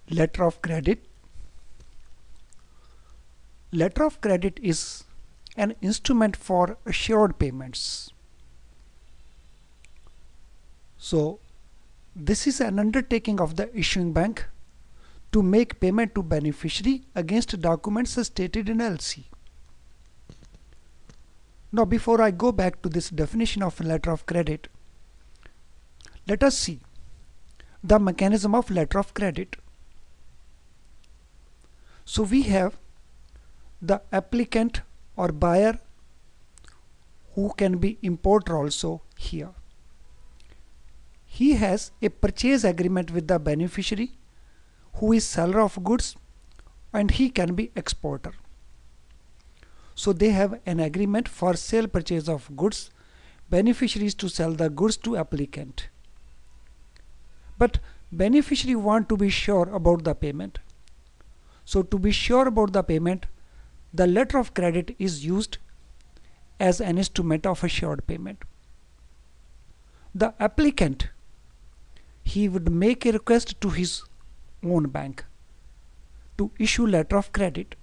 Letter of credit. Letter of credit is an instrument for assured payments. So this is an undertaking of the issuing bank to make payment to beneficiary against documents stated in LC. Now before I go back to this definition of letter of credit, let us see the mechanism of letter of credit. So we have the applicant or buyer, who can be importer also here. He has a purchase agreement with the beneficiary, who is seller of goods, and he can be exporter. So they have an agreement for sale purchase of goods, beneficiaries to sell the goods to applicant. But beneficiary want to be sure about the payment. So to be sure about the payment, the letter of credit is used as an instrument of assured payment. The applicant, he would make a request to his own bank to issue letter of credit.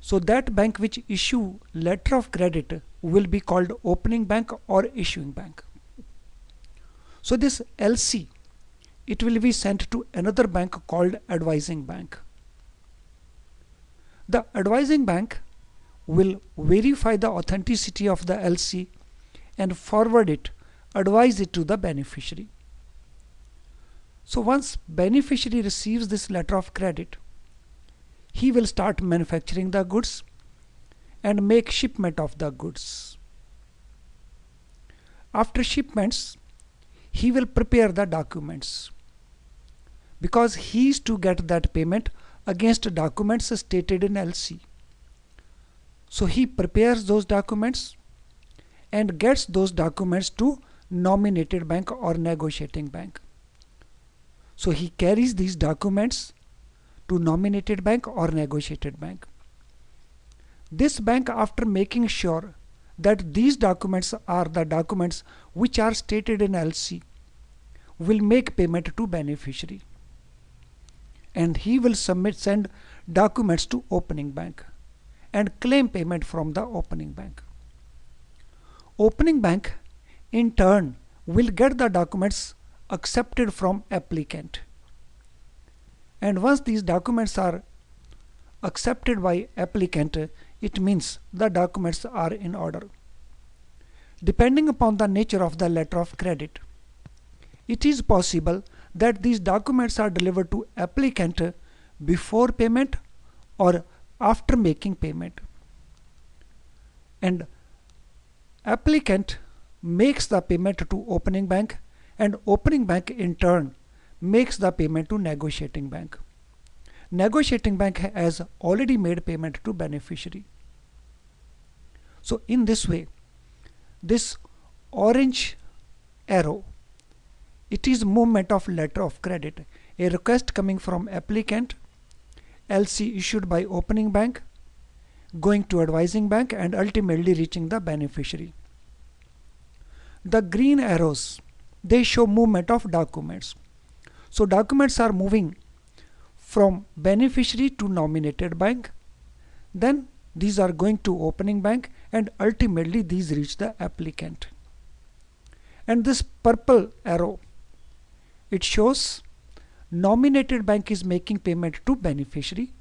So that bank which issue letter of credit will be called opening bank or issuing bank. So this LC, it will be sent to another bank called advising bank. The advising bank will verify the authenticity of the LC and forward it, advise it to the beneficiary. So once beneficiary receives this letter of credit, he will start manufacturing the goods and make shipment of the goods. After shipments, he will prepare the documents, because he is to get that payment against documents stated in LC. So he prepares those documents and gets those documents to nominated bank or negotiating bank. So he carries these documents to nominated bank or negotiated bank. This bank, after making sure that these documents are the documents which are stated in LC, will make payment to beneficiary, and he will send documents to opening bank and claim payment from the opening bank. Opening bank in turn will get the documents accepted from applicant, and once these documents are accepted by applicant, it means the documents are in order. Depending upon the nature of the letter of credit, it is possible that these documents are delivered to applicant before payment or after making payment, and applicant makes the payment to opening bank, and opening bank in turn makes the payment to negotiating bank. Negotiating bank has already made payment to beneficiary. So in this way, this orange arrow, it is movement of letter of credit, a request coming from applicant, LC issued by opening bank, going to advising bank, and ultimately reaching the beneficiary. The green arrows, they show movement of documents. So documents are moving from beneficiary to nominated bank, then these are going to opening bank, and ultimately these reach the applicant. And this purple arrow, it shows nominated bank is making payment to beneficiary,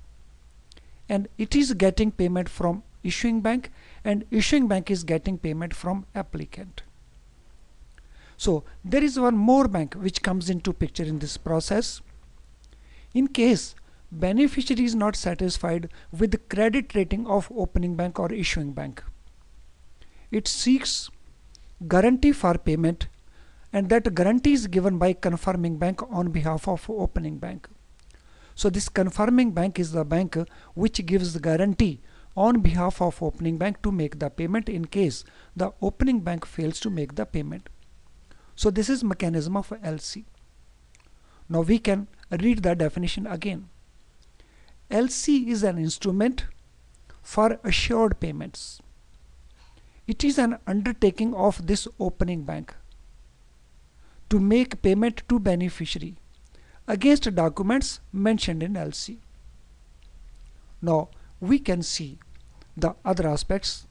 and it is getting payment from issuing bank, and issuing bank is getting payment from applicant. So there is one more bank which comes into picture in this process. In case beneficiary is not satisfied with the credit rating of opening bank or issuing bank, it seeks guarantee for payment, and that guarantee is given by confirming bank on behalf of opening bank. So this confirming bank is the bank which gives the guarantee on behalf of opening bank to make the payment in case the opening bank fails to make the payment. So this is mechanism of LC. Now we can read the definition again. LC is an instrument for assured payments. It is an undertaking of this opening bank to make payment to beneficiary against documents mentioned in LC. Now we can see the other aspects.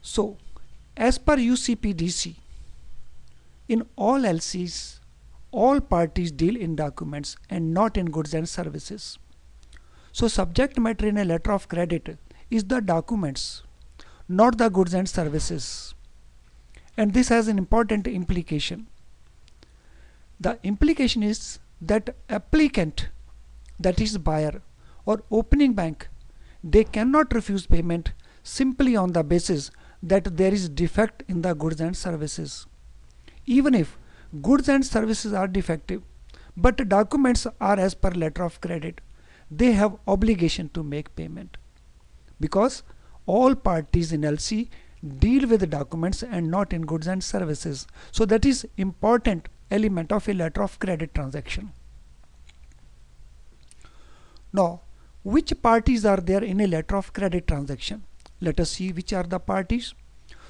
So as per UCPDC, in all LCs, all parties deal in documents and not in goods and services. So subject matter in a letter of credit is the documents, not the goods and services. And this has an important implication. The implication is that applicant, that is buyer or opening bank, they cannot refuse payment simply on the basis that there is defect in the goods and services. Even if goods and services are defective, but documents are as per letter of credit, they have obligation to make payment, because all parties in LC deal with documents and not in goods and services. So that is important element of a letter of credit transaction. Now, which parties are there in a letter of credit transaction? Let us see which are the parties.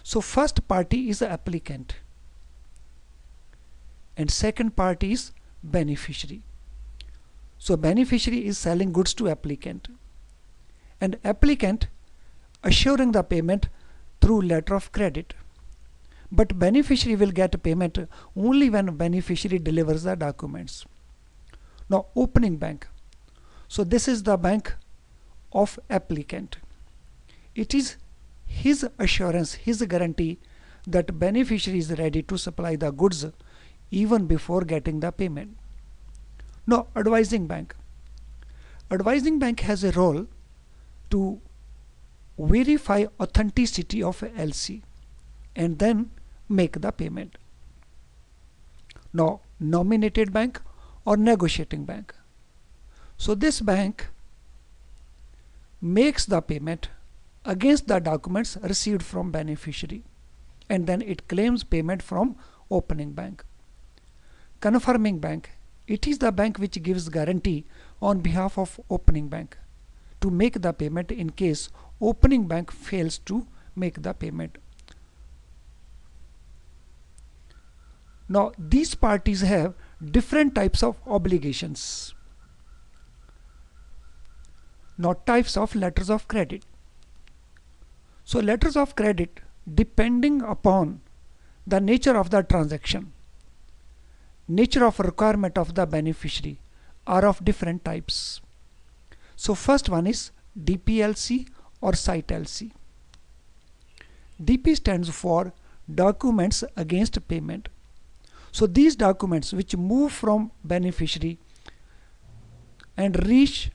So first party is the applicant, and second party is beneficiary. So beneficiary is selling goods to applicant, and applicant assuring the payment through letter of credit. But beneficiary will get payment only when beneficiary delivers the documents. Now opening bank. So this is the bank of applicant. It is his assurance, his guarantee that beneficiary is ready to supply the goods even before getting the payment. Now advising bank. Advising bank has a role to verify authenticity of LC and then make the payment. Now nominated bank or negotiating bank. So this bank makes the payment against the documents received from beneficiary, and then it claims payment from opening bank. Confirming bank. It is the bank which gives guarantee on behalf of opening bank to make the payment in case opening bank fails to make the payment. Now these parties have different types of obligations. Now types of letters of credit. So letters of credit, depending upon the nature of the transaction, nature of requirement of the beneficiary, are of different types. So first one is DPLC or Site LC. DP stands for documents against payment. So these documents which move from beneficiary and reach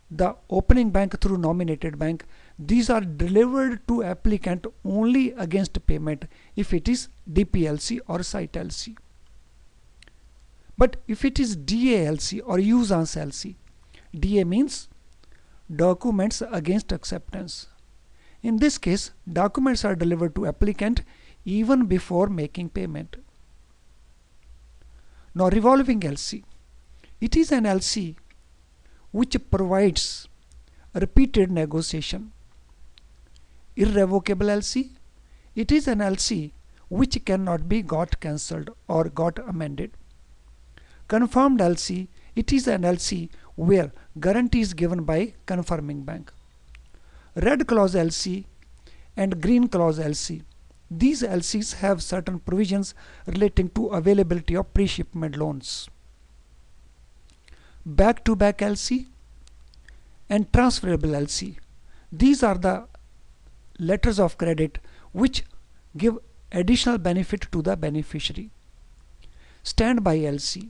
the opening bank through nominated bank, these are delivered to applicant only against payment if it is DPLC or Site LC. But if it is DALC or Usance LC, DA means documents against acceptance. In this case, documents are delivered to applicant even before making payment. Now revolving LC. It is an LC which provides repeated negotiation. Irrevocable LC. It is an LC which cannot be got cancelled or got amended. Confirmed LC. It is an LC where guarantee is given by confirming bank. Red clause LC and green clause LC. These LCs have certain provisions relating to availability of pre-shipment loans. Back-to-back LC and transferable LC. These are the letters of credit which give additional benefit to the beneficiary. Standby LC,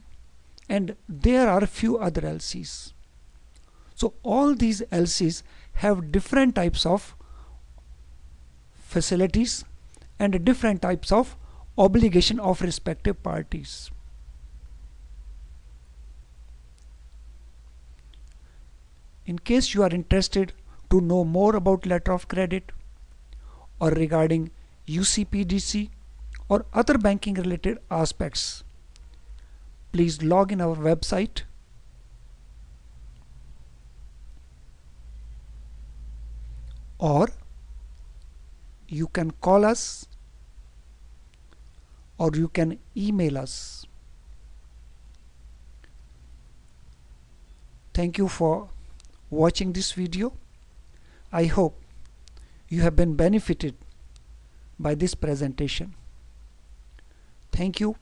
and there are few other LCs. So all these LCs have different types of facilities and different types of obligation of respective parties. In case you are interested to know more about letter of credit or regarding UCPDC or other banking related aspects, please log in our website or you can call us or you can email us. Thank you for watching this video. I hope you have been benefited by this presentation. Thank you.